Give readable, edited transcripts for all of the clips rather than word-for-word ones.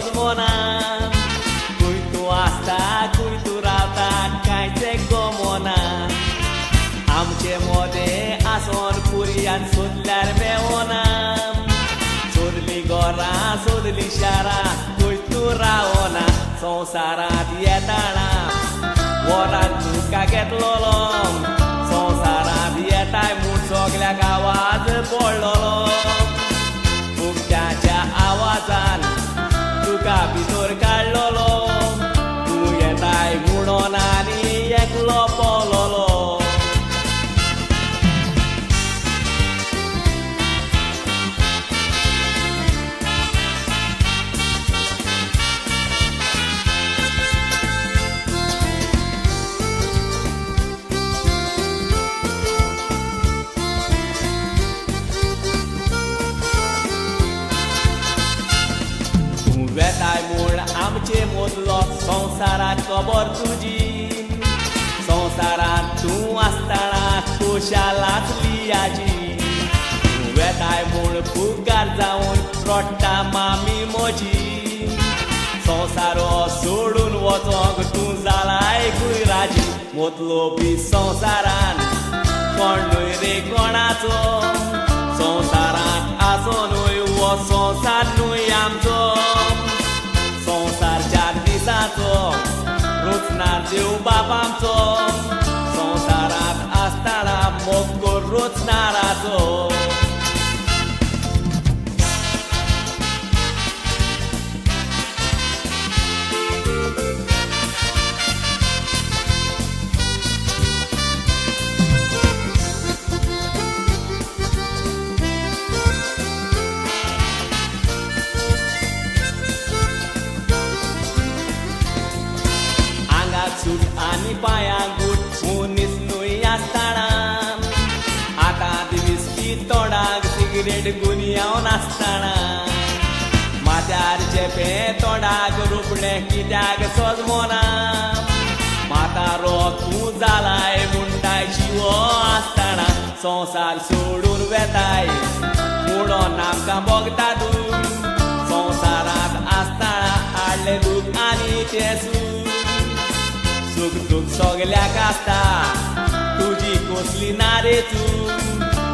सजमोना खंय तूं आसता खंय तूं रावता कांयच गमोना आमचे मोदें आसोन पुरयान सोदल्यार मेवना सोदली घरां सोदली शारां खंय तूं रावना संवसारांत येताना वरान तुका घेतलोलो संवसारांत येताय म्हूण सगल्याक आवाज पडलोलो उक्त्याच्या आवाजान तुका भितर काडलोलो तूं येताय म्हणोन आनी एकलो पळोलो वेताय म्हूण आमचे मोदलो संवसाराक खबर तुजी संवसारांत तूं आसतना खोशाल आसली आजी वेताय म्हूण फुगार जावन रडटा मामी म्हजी संवसारो सोडून वचोंक तूं जालाय खंय राजी मोदलो बी संवसारान कोण न्हय रे कोणाचो संवसारांत आसोनूय हो संवसार न्हय आमचो संवसार 4 दिसांचो रोचनार देव बाप आमचो संवसारांत आसतना मोग रोचनाराचो सूट आनी पांयांक बूट मनीस न्हय आसतना आतां विस्की तोंडाक सिगरेट गुनियावन आसतना माथ्यार चेपें तोंडाक रोपणें कित्याक सजमोना म्हातारो तूं जालाय म्हणटाय शिवो आसतना संवसार सोडून वेताय म्हणोन आमकां बोगता तूं संवसारांत आसतना हाडलें दूख आनी तें सूख सुख दुख सगल्याक आसता तुजी कसली ना रे तूं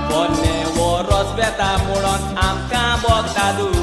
पोन्ने वो रोस बेता म्हणोन आमकां बोगता तूं